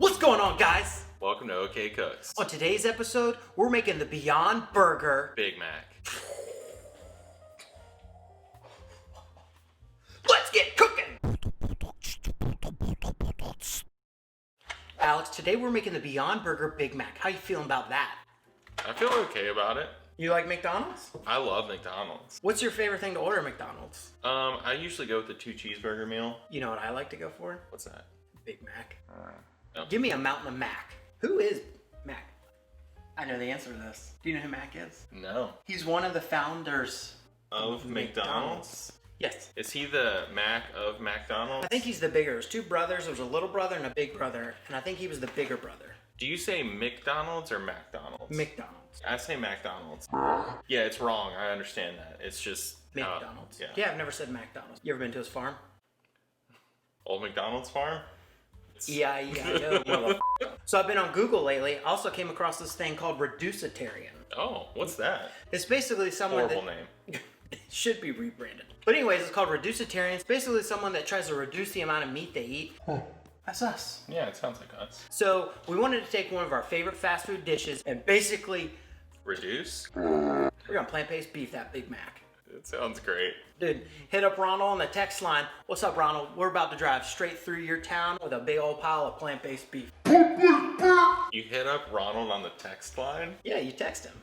What's going on, guys? Welcome to OK Cooks. On today's episode, we're making the Beyond Burger Big Mac. Let's get cooking! Alex, today we're making the Beyond Burger Big Mac. How you feeling about that? I feel okay about it. You like McDonald's? I love McDonald's. What's your favorite thing to order at McDonald's? I usually go with the 2 cheeseburger meal. You know what I like to go for? What's that? Big Mac. No. Give me a mountain of Mac. Who is Mac? I know the answer to this. Do you know who Mac is? No. He's one of the founders Of McDonald's? Yes. Is he the Mac of McDonald's? I think he's the bigger. There's 2 brothers. There's a little brother and a big brother. And I think he was the bigger brother. Do you say McDonald's or McDonald's? McDonald's. I say McDonald's. Yeah, it's wrong. I understand that. It's just... McDonald's. Yeah. I've never said McDonald's. You ever been to his farm? Old McDonald's farm? Yeah, motherfucker. So I've been on Google lately. I also came across this thing called Reducitarian. Oh, what's that? It's basically someone Horrible that... name. It should be rebranded. But anyways, it's called Reducitarian. It's basically someone that tries to reduce the amount of meat they eat. That's us. Yeah, it sounds like us. So we wanted to take one of our favorite fast food dishes and basically... Reduce? We're gonna plant-based beef that Big Mac. It sounds great. Dude, hit up Ronald on the text line. What's up, Ronald? We're about to drive straight through your town with a big old pile of plant-based beef. You hit up Ronald on the text line? Yeah, you text him.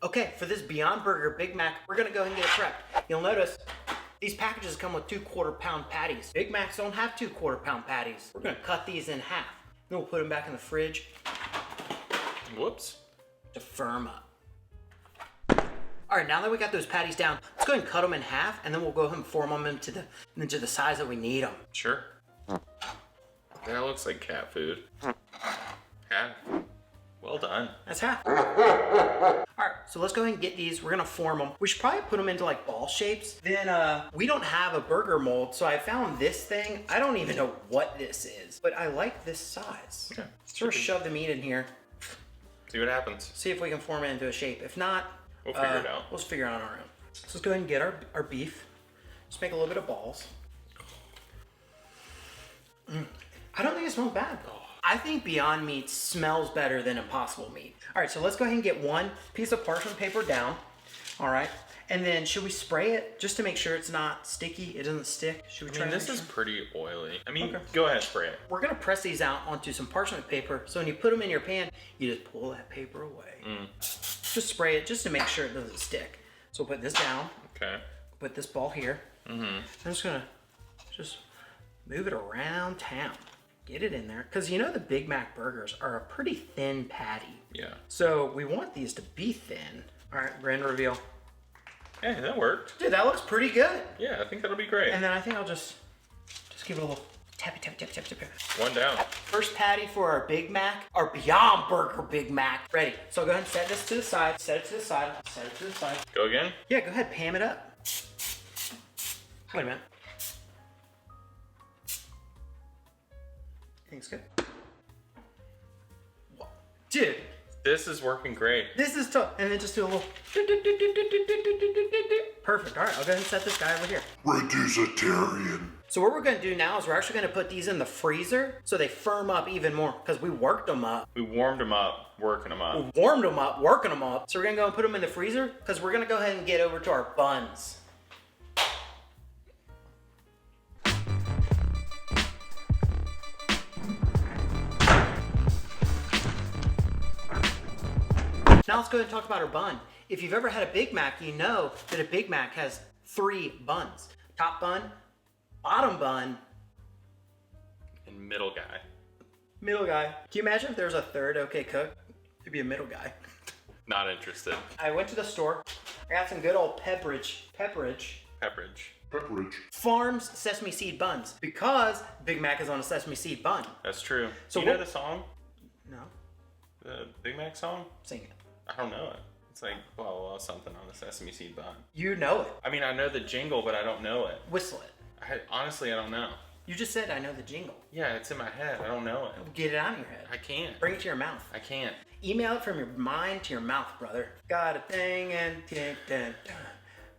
Okay, for this Beyond Burger Big Mac, we're gonna go ahead and get it prepped. You'll notice these packages come with 2 quarter-pound patties. Big Macs don't have 2 quarter-pound patties. We're gonna cut these in half. Then we'll put them back in the fridge Whoops. to firm up. All right, now that we got those patties down, let's go ahead and cut them in half, and then we'll go ahead and form them into the size that we need them. Sure. That looks like cat food. Half. Well done. That's half. All right, so let's go ahead and get these. We're gonna form them. We should probably put them into like ball shapes. Then we don't have a burger mold, so I found this thing. I don't even know what this is, but I like this size. Okay. So we're shove the meat in here. See what happens. See if we can form it into a shape. If not, We'll figure it out. We'll just figure it out on our own. So let's go ahead and get our beef. Just make a little bit of balls. I don't think it smells bad. I think Beyond Meat smells better than Impossible Meat. All right, so let's go ahead and get one piece of parchment paper down. All right, and then should we spray it just to make sure it's not sticky? It doesn't stick. Should we try? This is pretty oily. I mean, Okay. Go ahead, spray it. We're gonna press these out onto some parchment paper. So when you put them in your pan, you just pull that paper away. Just spray it just to make sure it doesn't stick. So we'll put this down. Okay. Put this ball here. I'm just gonna move it around town. Get it in there. Because you know the Big Mac burgers are a pretty thin patty. Yeah. So we want these to be thin. All right, grand reveal. Hey, that worked. Dude, that looks pretty good. Yeah, I think that'll be great. And then I think I'll just give it a little tappy, tappy, tappy, tappy, tappy. One down. First patty for our Big Mac, our Beyond Burger Big Mac. Ready. So go ahead and set this to the side. Set it to the side. Set it to the side. Go again? Yeah, go ahead, Pam it up. Wait a minute. Everything's good. Whoa. Dude, This is working great. this is tough. And then just do a little. Perfect. All right, I'll go ahead and set this guy over here. Reducitarian. So what we're gonna do now is we're actually gonna put these in the freezer so they firm up even more because we worked them up. We warmed them up, working them up. We warmed them up, working them up. So we're gonna go and put them in the freezer because we're gonna go ahead and get over to our buns. Now let's go ahead and talk about our bun. If you've ever had a Big Mac, you know that a Big Mac has 3 buns. Top bun, bottom bun, And middle guy. middle guy. Can you imagine if there was a third OK Cook? It'd be a middle guy. Not interested. I went to the store. I got some good old Pepperidge Pepperidge. Farms sesame seed buns because Big Mac is on a sesame seed bun. That's true. So So you know what- the song? No, The Big Mac song? sing it. I don't know it. It's like, well, something on the sesame seed bun. You know it. I mean, I know the jingle, but I don't know it. Whistle it. Honestly, I don't know. You just said I know the jingle. Yeah, it's in my head. I don't know it. Get it out of your head. I can't. Bring it to your mouth. I can't. Email it from your mind to your mouth, brother. Got a thing and tick, dun, dun.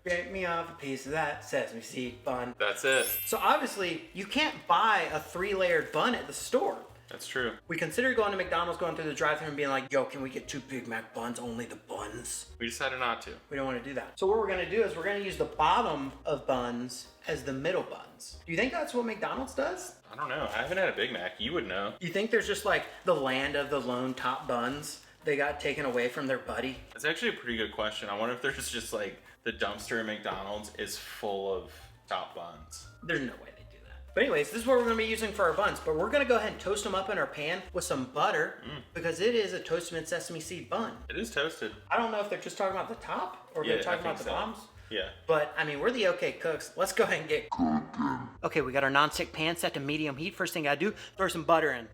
Break me off a piece of that sesame seed bun. That's it. So obviously, you can't buy a 3-layered bun at the store. That's true. We considered going to McDonald's, going through the drive-thru and being like, yo, can we get 2 Big Mac buns, only the buns? We decided not to. We don't want to do that. So what we're going to do is we're going to use the bottom of buns as the middle buns. Do you think that's what McDonald's does? I don't know. I haven't had a Big Mac. You would know. You think there's just like the land of the lone top buns? They got taken away from their buddy? That's actually a pretty good question. I wonder if there's just like the dumpster at McDonald's is full of top buns. There's no way they do that. But anyways, this is what we're going to be using for our buns. But we're going to go ahead and toast them up in our pan with some butter because it is a toasted mint sesame seed bun. It is toasted. I don't know if they're just talking about the top or if they're talking about the bottoms. Yeah. But, I mean, we're the OK cooks. Let's go ahead and get cooking. Okay, we got our non-stick pan set to medium heat. First thing I do, throw some butter in.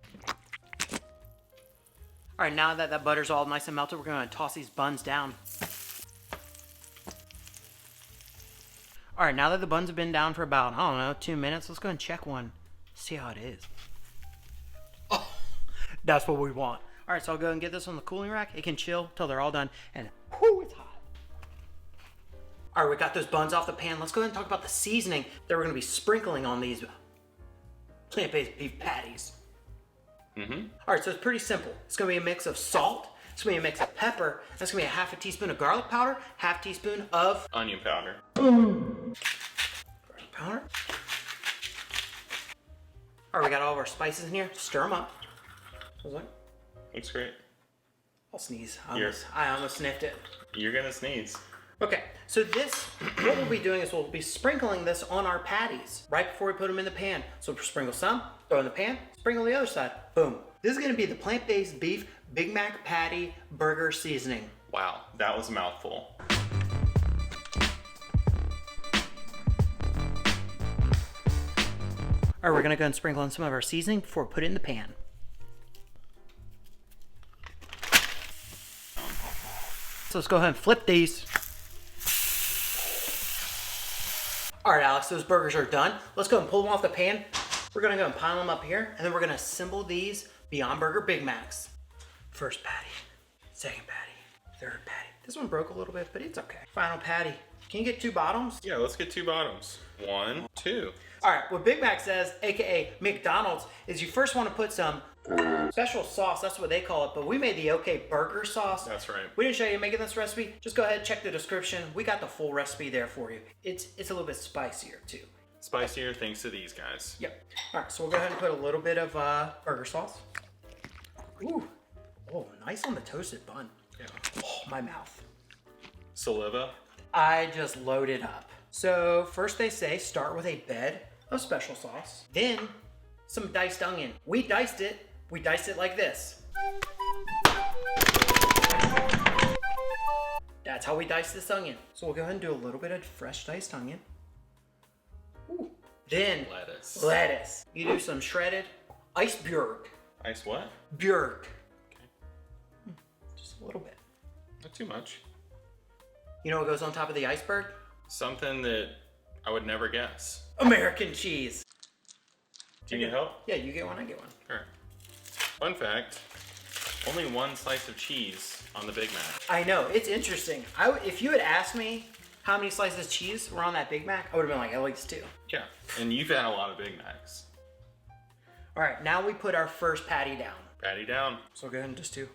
All right, now that that butter's all nice and melted, we're going to toss these buns down. All right, now that the buns have been down for about, I don't know, 2 minutes, let's go and check one. See how it is. Oh, that's what we want. All right, so I'll go and get this on the cooling rack. It can chill till they're all done, and whoo, it's hot. All right, we got those buns off the pan. Let's go ahead and talk about the seasoning that we're gonna be sprinkling on these plant-based beef patties. All right, so it's pretty simple. It's gonna be a mix of salt. It's gonna be a mix of pepper. That's gonna be a half a teaspoon of garlic powder, half teaspoon of onion powder. Garlic powder. All right, we got all of our spices in here. Stir them up. Looks great. I'll sneeze. I almost sniffed it. You're gonna sneeze. Okay, so what we'll be doing is we'll be sprinkling this on our patties right before we put them in the pan. So we'll sprinkle some, throw in the pan, sprinkle the other side. Boom. This is gonna be the plant-based beef Big Mac patty burger seasoning. Wow, that was a mouthful. All right, we're gonna go and sprinkle in some of our seasoning before we put it in the pan. So let's go ahead and flip these. All right, Alex, those burgers are done. Let's go and pull them off the pan. We're gonna go and pile them up here, and then we're gonna assemble these Beyond Burger Big Macs. First patty, second patty, third patty. This one broke a little bit, but it's okay. Final patty. Can you get 2 bottoms? Yeah, let's get 2 bottoms. 1, 2. All right, what Big Mac says, AKA McDonald's, is you first wanna put some special sauce, that's what they call it, but we made the OK burger sauce. That's right. We didn't show you making this recipe. Just go ahead, check the description. We got the full recipe there for you. It's a little bit spicier too. Spicier thanks to these guys. Yep. All right, so we'll go ahead and put a little bit of burger sauce. Ooh, oh, nice on the toasted bun. Yeah. Oh, my mouth. Saliva. I just loaded up. So first they say start with a bed of special sauce, then some diced onion. We diced it like this. That's how we dice this onion. So we'll go ahead and do a little bit of fresh diced onion. Ooh. Then lettuce. You do some shredded iceberg. Ice what? Björk. Okay. Just a little bit. Not too much. You know what goes on top of the iceberg? Something that I would never guess. American cheese. Do you need help? Yeah, you get one, I get one. Sure. Fun fact, only 1 slice of cheese on the Big Mac. I know, it's interesting. If you had asked me how many slices of cheese were on that Big Mac, I would have been like, at least 2. Yeah, and you've had a lot of Big Macs. All right, now we put our first patty down. Patty down. So go ahead and just do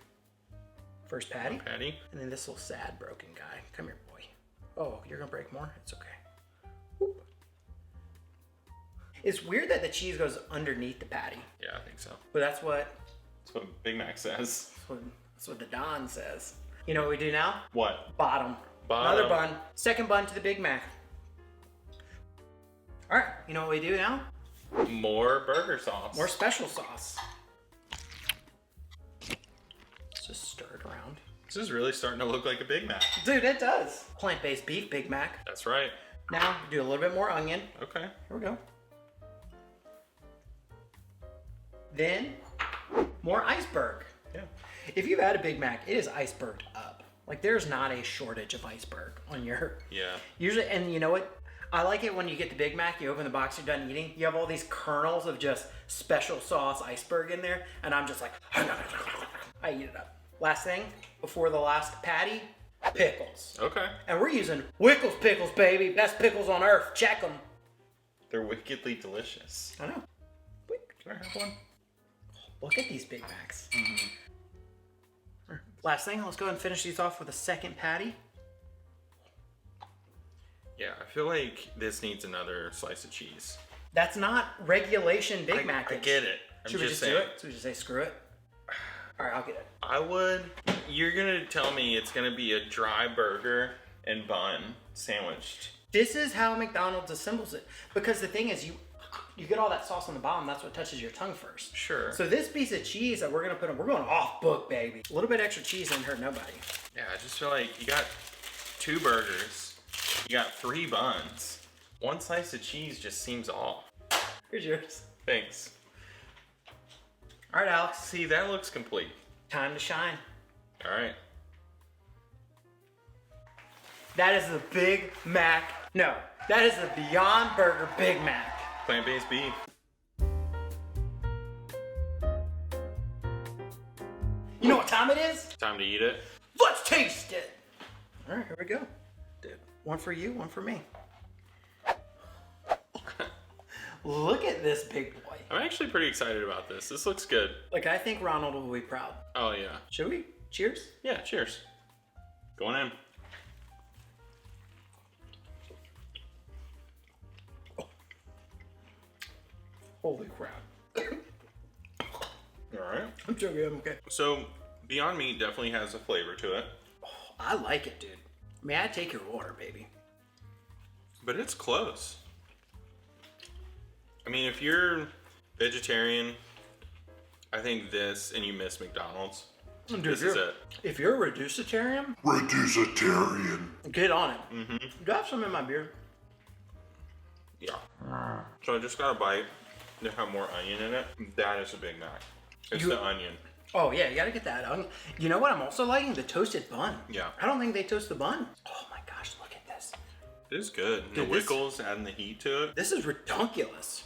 first patty. Patty. And then this little sad broken guy. Come here, boy. Oh, you're gonna break more? It's okay. Whoop. It's weird that the cheese goes underneath the patty. Yeah, I think so. But that's what Big Mac says. That's what the Don says. You know what we do now? What? Bottom. Bottom. Another bun. Second bun to the Big Mac. All right, you know what we do now? More burger sauce. More special sauce. Let's just stir it around. This is really starting to look like a Big Mac. Dude, it does. Plant-based beef Big Mac. That's right. Now, do a little bit more onion. Okay. Here we go. Then, more iceberg. Yeah. If you've had a Big Mac, it is iceberged up. Like, there's not a shortage of iceberg on your... Yeah. Usually, and you know what? I like it when you get the Big Mac, you open the box, you're done eating, you have all these kernels of just special sauce iceberg in there, and I'm just like, I eat it up. Last thing, before the last patty, pickles. Okay. And we're using Wickles Pickles, baby. Best pickles on earth. Check them. They're wickedly delicious. I know. Can I have one? Look at these Big Macs. Last thing, let's go ahead and finish these off with a second patty. Yeah, I feel like this needs another slice of cheese. That's not regulation Big Mac. I get it. Should we just do it? Should we just say screw it? All right, I'll get it. I would. You're gonna tell me it's gonna be a dry burger and bun sandwiched. This is how McDonald's assembles it. Because the thing is, you get all that sauce on the bottom. That's what touches your tongue first. Sure. So this piece of cheese that we're gonna put in, we're going off book, baby. A little bit extra cheese didn't hurt nobody. Yeah, I just feel like you got 2 burgers, you got 3 buns. 1 slice of cheese just seems off. Here's yours. Thanks. All right, Alex. See, that looks complete. Time to shine. All right. That is the Big Mac. No, that is the Beyond Burger Big Mac. Plant-based beef. You know what time it is? Time to eat it. Let's taste it. All right, here we go. Dude, one for you, one for me. Look at this big boy. I'm actually pretty excited about this. This looks good. Like, I think Ronald will be proud. Oh, yeah. Should we? Cheers? Yeah, cheers. Going in. Holy crap. All right. I'm joking, I'm okay. So, Beyond Meat definitely has a flavor to it. I like it, dude. May I take your order, baby? But it's close. I mean, if you're vegetarian, I think this, and you miss McDonald's, Dude, this is it. If you're a reducitarian, Reducitarian. get on it. Do I have some in my beer? Yeah. So I just got a bite. They have more onion in it. That is a Big Mac. It's the onion. Oh yeah, you gotta get that. You know what I'm also liking? The toasted bun. Yeah. I don't think they toast the bun. Oh my gosh, look at this. It is good. And Dude, the Wickles adding the heat to it. This is redonkulous.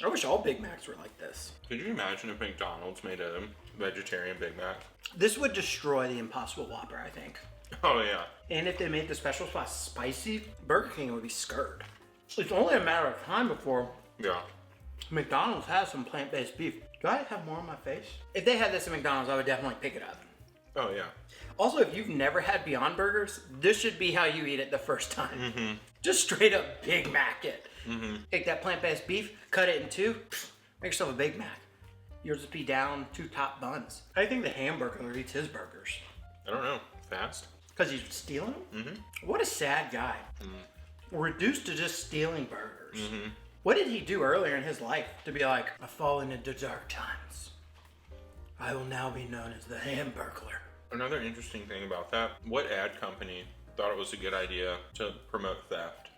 I wish all Big Macs were like this. Could you imagine if McDonald's made a vegetarian Big Mac? This would destroy the Impossible Whopper, I think. Oh, yeah. And if they made the special sauce spicy, Burger King would be scared. It's only a matter of time before Yeah. McDonald's has some plant-based beef. Do I have more on my face? If they had this at McDonald's, I would definitely pick it up. Oh, yeah. Also, if you've never had Beyond Burgers, this should be how you eat it the first time. Just straight up Big Mac it. Take that plant-based beef, cut it in 2, make yourself a Big Mac. You'll just be down 2 top buns. I think the hamburger eats his burgers. I don't know. Fast? Because he's stealing them? What a sad guy. Reduced to just stealing burgers. What did he do earlier in his life to be like, I've fallen into dark times. I will now be known as the Hamburglar. Another interesting thing about that, what ad company thought it was a good idea to promote theft?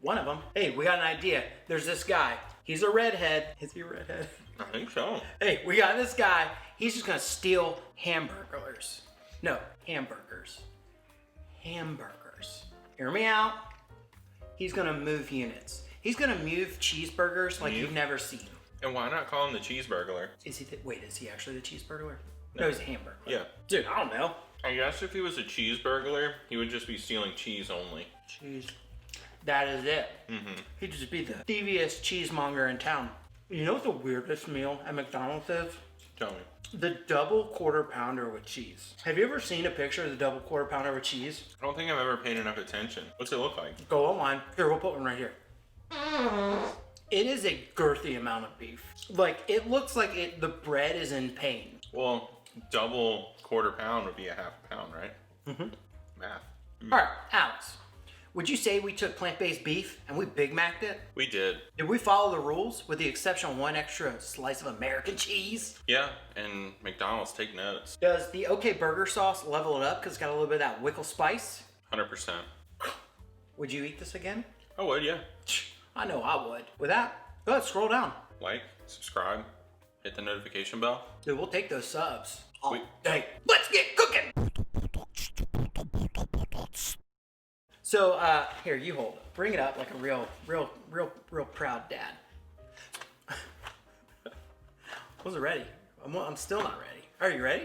One of them. Hey, we got an idea. There's this guy. He's a redhead. Is he a redhead? I think so. Hey, we got this guy. He's just gonna steal hamburgers. No, hamburgers. Hamburgers. Hear me out. He's gonna move units. He's gonna move cheeseburgers like you've never seen. And why not call him the cheeseburglar? Is he? Wait, is he actually the cheeseburglar? No, he's a hamburger. Yeah. Dude, I don't know. I guess if he was a cheeseburglar, he would just be stealing cheese only. Cheese. That is it. He'd just be the thieviest cheesemonger in town. You know what the weirdest meal at McDonald's is? Tell me. The double quarter pounder with cheese. Have you ever seen a picture of the double quarter pounder with cheese? I don't think I've ever paid enough attention. What's it look like? Go online. Here, we'll put one right here. It is a girthy amount of beef. Like, it looks like the bread is in pain. Well, double quarter pound would be a half pound, right? Math. All right, Alex, would you say we took plant-based beef and we Big Mac'd it? We did. Did we follow the rules with the exception of 1 extra slice of American cheese? Yeah, and McDonald's, take notes. Does the OK Burger sauce level it up because it's got a little bit of that Wickles spice? 100%. Would you eat this again? I would, yeah. I know I would. With that, go ahead, scroll down. Like, subscribe, hit the notification bell. Dude, we'll take those subs. Oh, Wait. hey, let's get cooking! So, here, you hold it. Bring it up like a real proud dad. Wasn't ready. I'm still not ready. Are you ready?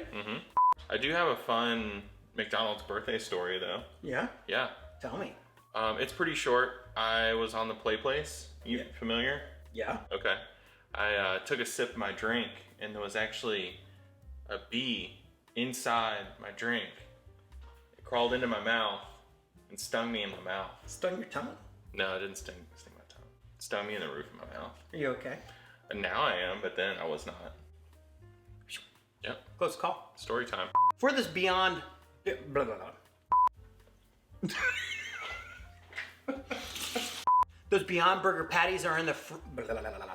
I do have a fun McDonald's birthday story, though. Yeah? Yeah. Tell me. It's pretty short. I was on the Play Place. You familiar? Yeah. Okay. I took a sip of my drink, and there was actually a bee inside my drink. It crawled into my mouth and stung me in my mouth. Stung your tongue? No, it didn't sting my tongue. It stung me in the roof of my mouth. Are you okay? And now I am, but then I was not. Yep. Close call. Story time. For this Beyond... Blah, blah, blah. Those Beyond Burger patties are in the... Blah, blah, blah, blah, blah, blah.